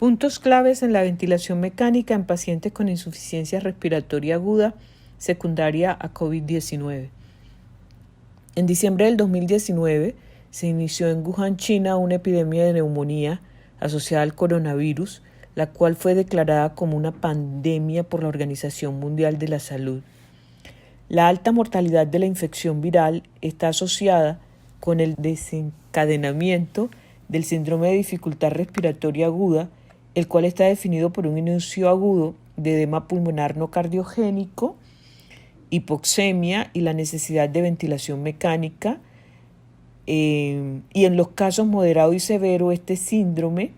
Puntos claves en la ventilación mecánica en pacientes con insuficiencia respiratoria aguda secundaria a COVID-19. En diciembre del 2019 se inició en Wuhan, China, una epidemia de neumonía asociada al coronavirus, la cual fue declarada como una pandemia por la Organización Mundial de la Salud. La alta mortalidad de la infección viral está asociada con el desencadenamiento del síndrome de dificultad respiratoria aguda, el cual está definido por un inicio agudo de edema pulmonar no cardiogénico, hipoxemia y la necesidad de ventilación mecánica. Y en los casos moderado y severo, este síndrome,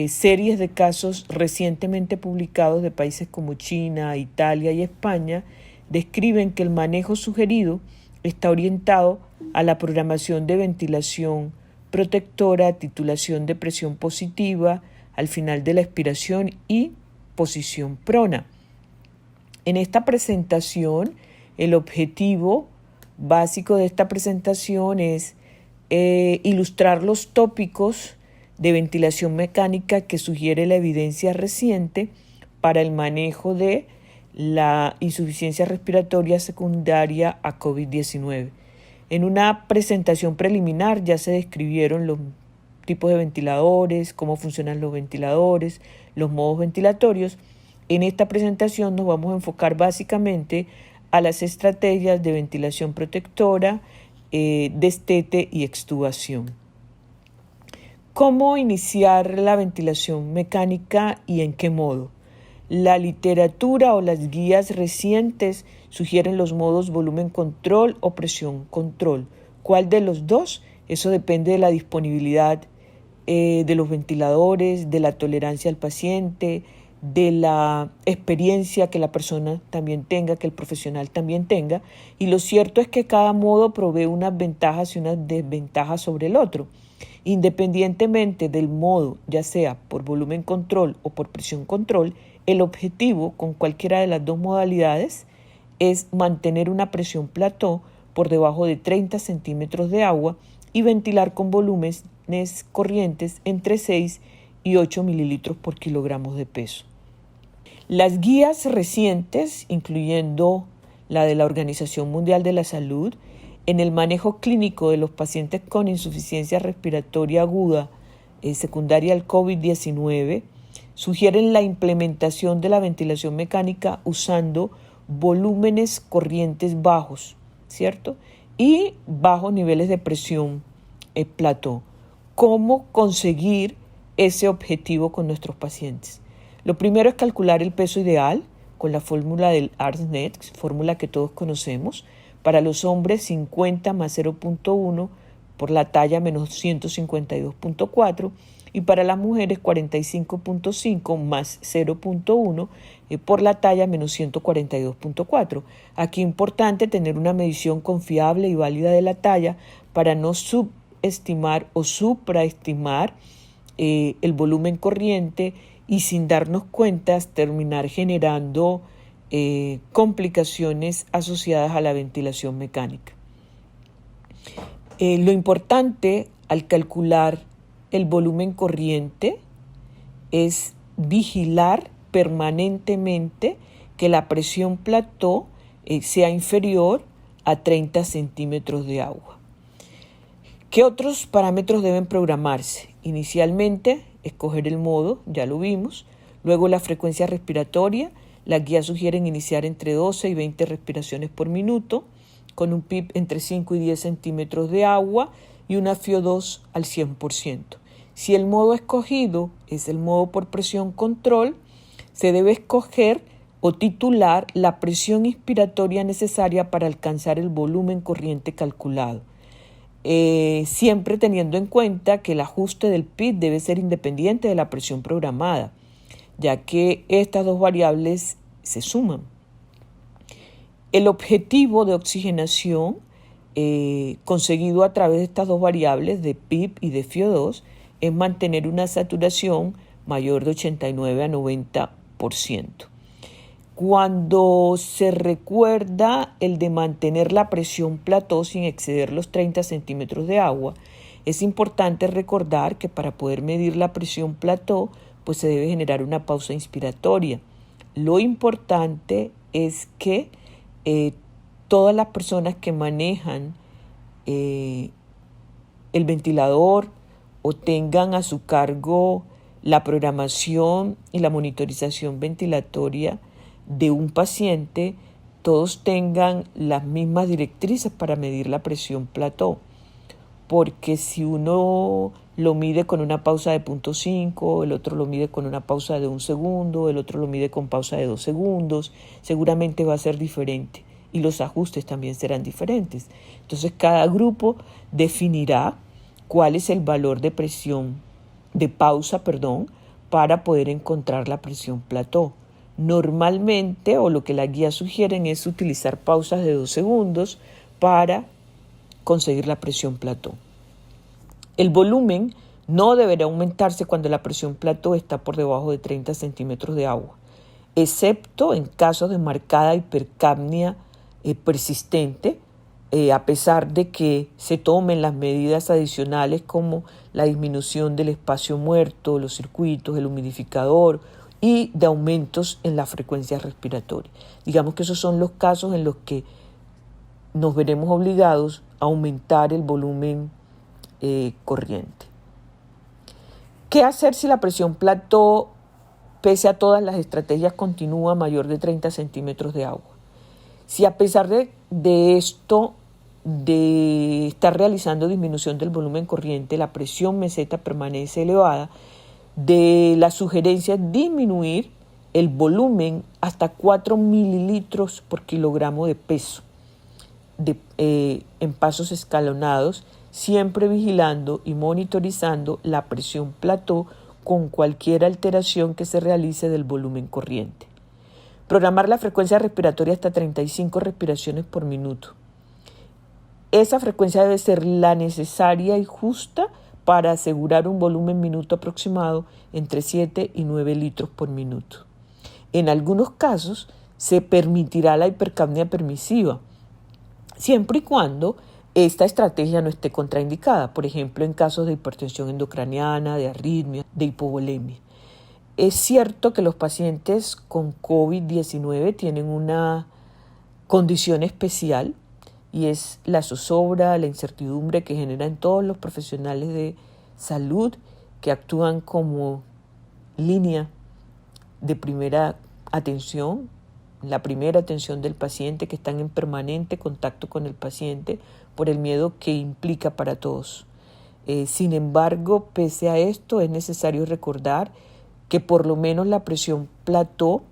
series de casos recientemente publicados de países como China, Italia y España describen que el manejo sugerido está orientado a la programación de ventilación protectora, titulación de presión positiva al final de la expiración y posición prona. En esta presentación, el objetivo básico de esta presentación es ilustrar los tópicos de ventilación mecánica que sugiere la evidencia reciente para el manejo de la insuficiencia respiratoria secundaria a COVID-19. En una presentación preliminar ya se describieron los tipos de ventiladores, cómo funcionan los ventiladores, los modos ventilatorios. En esta presentación nos vamos a enfocar básicamente a las estrategias de ventilación protectora, destete y extubación. ¿Cómo iniciar la ventilación mecánica y en qué modo? La literatura o las guías recientes sugieren los modos volumen control o presión control. ¿Cuál de los dos? Eso depende de la disponibilidad de los ventiladores, de la tolerancia al paciente, de la experiencia que la persona también tenga, que el profesional también tenga. Y lo cierto es que cada modo provee unas ventajas y unas desventajas sobre el otro. Independientemente del modo, ya sea por volumen control o por presión control, el objetivo con cualquiera de las dos modalidades es mantener una presión plató por debajo de 30 centímetros de agua y ventilar con volúmenes corrientes entre 6 y 8 mililitros por kilogramos de peso. Las guías recientes, incluyendo la de la Organización Mundial de la Salud, en el manejo clínico de los pacientes con insuficiencia respiratoria aguda secundaria al COVID-19, sugieren la implementación de la ventilación mecánica usando volúmenes corrientes bajos, ¿cierto? Y bajos niveles de presión plató. ¿Cómo conseguir ese objetivo con nuestros pacientes? Lo primero es calcular el peso ideal con la fórmula del ARSNet, fórmula que todos conocemos. Para los hombres 50 más 0.1 por la talla menos 152.4 y para las mujeres 45.5 más 0.1 por la talla menos 142.4. Aquí es importante tener una medición confiable y válida de la talla para no subestimar o supraestimar el volumen corriente y sin darnos cuenta terminar generando complicaciones asociadas a la ventilación mecánica. Lo importante al calcular el volumen corriente es vigilar permanentemente que la presión plató sea inferior a 30 centímetros de agua. ¿Qué otros parámetros deben programarse? Inicialmente, escoger el modo, ya lo vimos. Luego, la frecuencia respiratoria. Las guías sugieren iniciar entre 12 y 20 respiraciones por minuto, con un PIB entre 5 y 10 centímetros de agua y una FiO2 al 100%. Si el modo escogido es el modo por presión control, se debe escoger o titular la presión inspiratoria necesaria para alcanzar el volumen corriente calculado. Siempre teniendo en cuenta que el ajuste del PIB debe ser independiente de la presión programada, ya que estas dos variables se suman. El objetivo de oxigenación conseguido a través de estas dos variables de PIB y de FiO2 es mantener una saturación mayor de 89 a 90%. Cuando se recuerda el de mantener la presión plató sin exceder los 30 centímetros de agua, es importante recordar que para poder medir la presión plató pues se debe generar una pausa inspiratoria. Lo importante es que todas las personas que manejan el ventilador o tengan a su cargo la programación y la monitorización ventilatoria de un paciente, todos tengan las mismas directrices para medir la presión plató. Porque si uno lo mide con una pausa de 0.5, el otro lo mide con una pausa de 1 segundo, el otro lo mide con pausa de 2 segundos, seguramente va a ser diferente y los ajustes también serán diferentes. Entonces cada grupo definirá cuál es el valor de pausa, para poder encontrar la presión plató. Normalmente, o lo que las guías sugieren, es utilizar pausas de 2 segundos para conseguir la presión plató. El volumen no deberá aumentarse cuando la presión plató está por debajo de 30 centímetros de agua, excepto en casos de marcada hipercapnia persistente, a pesar de que se tomen las medidas adicionales como la disminución del espacio muerto, los circuitos, el humidificador y de aumentos en la frecuencia respiratoria. Digamos que esos son los casos en los que nos veremos obligados a aumentar el volumen corriente. ¿Qué hacer si la presión plató, pese a todas las estrategias, continúa mayor de 30 centímetros de agua? Si a pesar de esto, de estar realizando disminución del volumen corriente, la presión meseta permanece elevada, de la sugerencia es disminuir el volumen hasta 4 mililitros por kilogramo de peso en pasos escalonados, siempre vigilando y monitorizando la presión plató con cualquier alteración que se realice del volumen corriente. Programar la frecuencia respiratoria hasta 35 respiraciones por minuto. Esa frecuencia debe ser la necesaria y justa para asegurar un volumen minuto aproximado entre 7 y 9 litros por minuto. En algunos casos se permitirá la hipercapnia permisiva, siempre y cuando esta estrategia no esté contraindicada, por ejemplo en casos de hipertensión endocraniana, de arritmia, de hipovolemia. Es cierto que los pacientes con COVID-19 tienen una condición especial y es la zozobra, la incertidumbre que genera en todos los profesionales de salud que actúan como línea de primera atención, la primera atención del paciente, que están en permanente contacto con el paciente por el miedo que implica para todos. Sin embargo, pese a esto, es necesario recordar que por lo menos la presión plató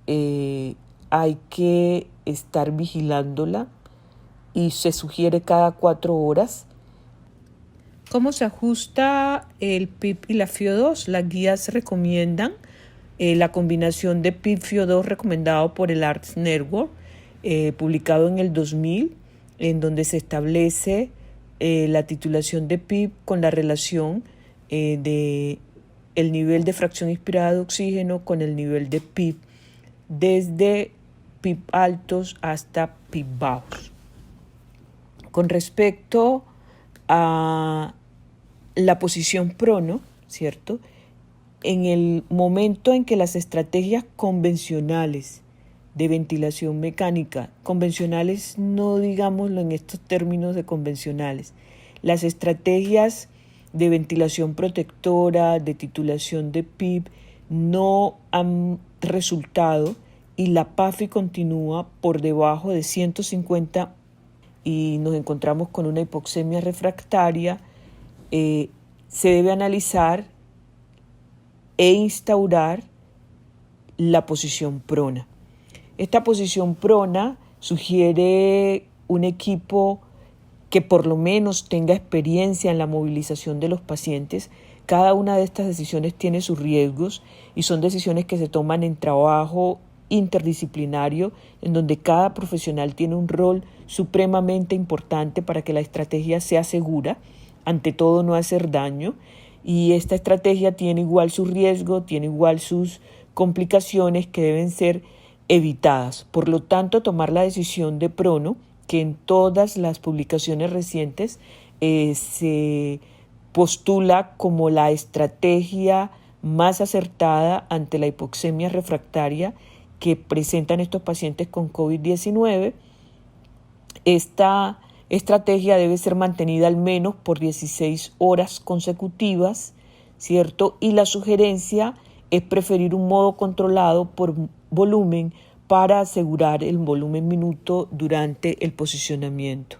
hay que estar vigilándola y se sugiere cada 4 horas. ¿Cómo se ajusta el PIP y la FiO2? Las guías recomiendan la combinación de PIP-FiO2 recomendado por el ARTS Network, publicado en el 2000, en donde se establece la titulación de PIP con la relación de el nivel de fracción inspirada de oxígeno con el nivel de PIP, desde PIP altos hasta PIP bajos. Con respecto a la posición prono, ¿cierto? En el momento en que las estrategias convencionales de ventilación mecánica, convencionales no digámoslo en estos términos de convencionales, las estrategias de ventilación protectora, de titulación de PIP, no han resultado y la PAFI continúa por debajo de 150 y nos encontramos con una hipoxemia refractaria, se debe analizar e instaurar la posición prona. Esta posición prona sugiere un equipo que por lo menos tenga experiencia en la movilización de los pacientes. Cada una de estas decisiones tiene sus riesgos y son decisiones que se toman en trabajo interdisciplinario, en donde cada profesional tiene un rol supremamente importante para que la estrategia sea segura, ante todo no hacer daño, y esta estrategia tiene igual su riesgo, tiene igual sus complicaciones que deben ser evitadas. Por lo tanto, tomar la decisión de prono, que en todas las publicaciones recientes se postula como la estrategia más acertada ante la hipoxemia refractaria que presentan estos pacientes con COVID-19. Esta estrategia debe ser mantenida al menos por 16 horas consecutivas, ¿cierto? Y la sugerencia es preferir un modo controlado por volumen para asegurar el volumen minuto durante el posicionamiento.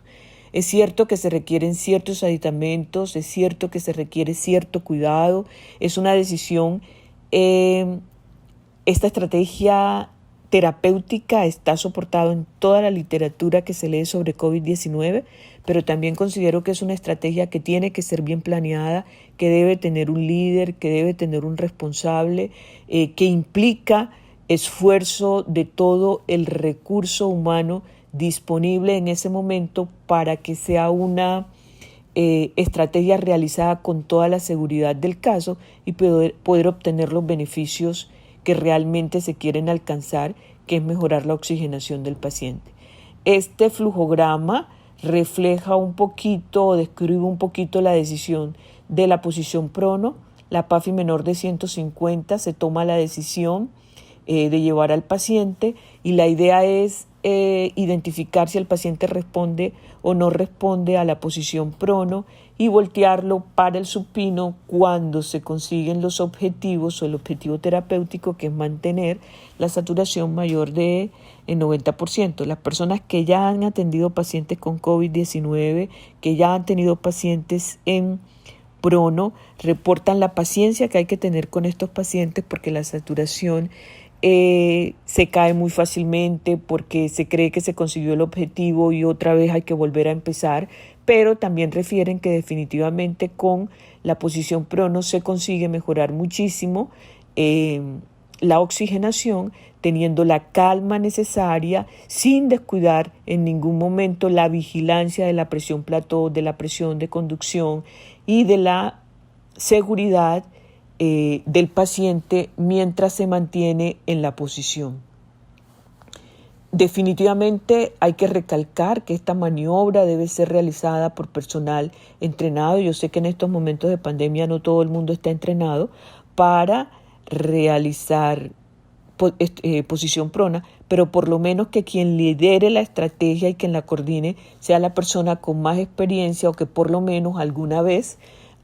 Es cierto que se requieren ciertos aditamentos, es cierto que se requiere cierto cuidado, es una decisión. Esta estrategia terapéutica está soportada en toda la literatura que se lee sobre COVID-19, pero también considero que es una estrategia que tiene que ser bien planeada, que debe tener un líder, que debe tener un responsable, que implica esfuerzo de todo el recurso humano disponible en ese momento para que sea una estrategia realizada con toda la seguridad del caso y poder obtener los beneficios que realmente se quieren alcanzar, que es mejorar la oxigenación del paciente. Este flujograma refleja un poquito o describe un poquito la decisión de la posición prono. La PAFI menor de 150 se toma la decisión de llevar al paciente y la idea es identificar si el paciente responde o no responde a la posición prono y voltearlo para el supino cuando se consiguen los objetivos o el objetivo terapéutico, que es mantener la saturación mayor de 90%. Las personas que ya han atendido pacientes con COVID-19, que ya han tenido pacientes en prono, reportan la paciencia que hay que tener con estos pacientes porque la saturación se cae muy fácilmente porque se cree que se consiguió el objetivo y otra vez hay que volver a empezar, pero también refieren que definitivamente con la posición prono se consigue mejorar muchísimo la oxigenación, teniendo la calma necesaria, sin descuidar en ningún momento la vigilancia de la presión plató, de la presión de conducción y de la seguridad del paciente mientras se mantiene en la posición. Definitivamente hay que recalcar que esta maniobra debe ser realizada por personal entrenado. Yo sé que en estos momentos de pandemia no todo el mundo está entrenado para realizar posición prona, pero por lo menos que quien lidere la estrategia y quien la coordine sea la persona con más experiencia o que por lo menos alguna vez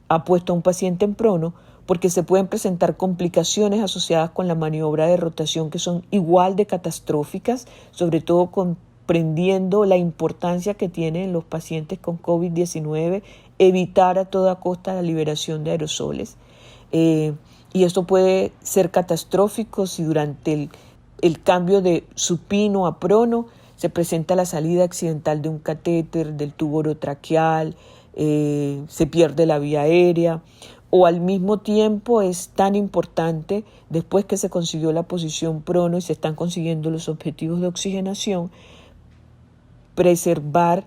ha puesto a un paciente en prono, porque se pueden presentar complicaciones asociadas con la maniobra de rotación que son igual de catastróficas, sobre todo comprendiendo la importancia que tiene en los pacientes con COVID-19 evitar a toda costa la liberación de aerosoles. Y esto puede ser catastrófico si durante el cambio de supino a prono se presenta la salida accidental de un catéter, del tubo orotraqueal, se pierde la vía aérea, o al mismo tiempo es tan importante, después que se consiguió la posición prono y se están consiguiendo los objetivos de oxigenación, preservar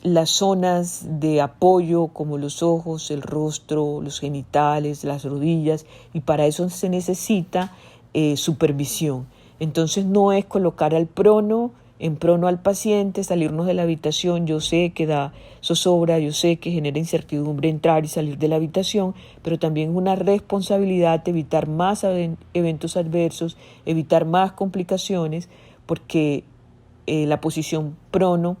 las zonas de apoyo como los ojos, el rostro, los genitales, las rodillas, y para eso se necesita supervisión. Entonces no es colocar en prono al paciente, salirnos de la habitación. Yo sé que da zozobra, yo sé que genera incertidumbre entrar y salir de la habitación, pero también es una responsabilidad evitar más eventos adversos, evitar más complicaciones, porque la posición prono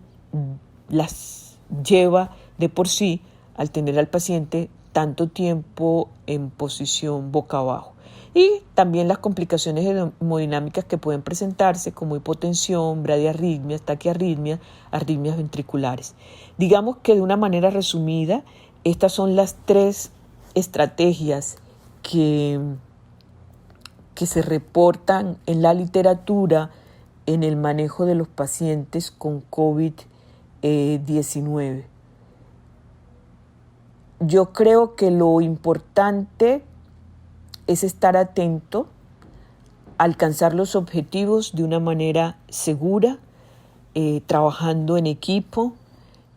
las lleva de por sí al tener al paciente tanto tiempo en posición boca abajo. Y también las complicaciones hemodinámicas que pueden presentarse como hipotensión, bradiarritmias, taquiarritmias, arritmias ventriculares. Digamos que de una manera resumida, estas son las 3 estrategias que se reportan en la literatura en el manejo de los pacientes con COVID-19. Yo creo que lo importante es estar atento, alcanzar los objetivos de una manera segura, trabajando en equipo,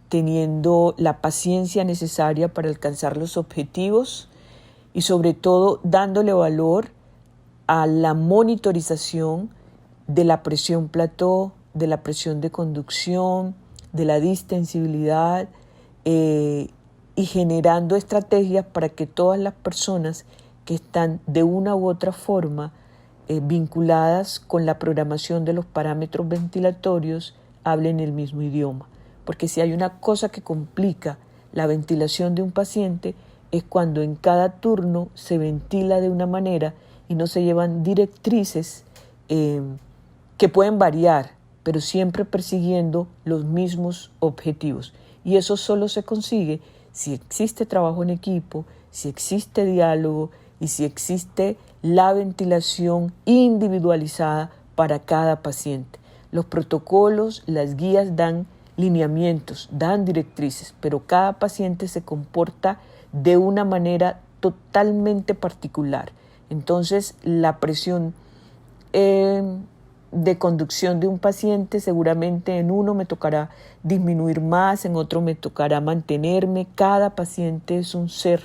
teniendo la paciencia necesaria para alcanzar los objetivos y sobre todo dándole valor a la monitorización de la presión plató, de la presión de conducción, de la distensibilidad y generando estrategias para que todas las personas que están de una u otra forma vinculadas con la programación de los parámetros ventilatorios hablen el mismo idioma. Porque si hay una cosa que complica la ventilación de un paciente es cuando en cada turno se ventila de una manera y no se llevan directrices que pueden variar, pero siempre persiguiendo los mismos objetivos. Y eso solo se consigue si existe trabajo en equipo, si existe diálogo y si existe la ventilación individualizada para cada paciente. Los protocolos, las guías dan lineamientos, dan directrices, pero cada paciente se comporta de una manera totalmente particular. Entonces, la presión de conducción de un paciente, seguramente en uno me tocará disminuir más, en otro me tocará mantenerme. Cada paciente es un ser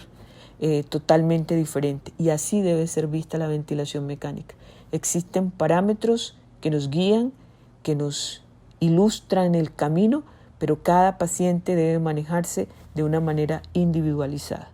totalmente diferente y así debe ser vista la ventilación mecánica. Existen parámetros que nos guían, que nos ilustran el camino, pero cada paciente debe manejarse de una manera individualizada.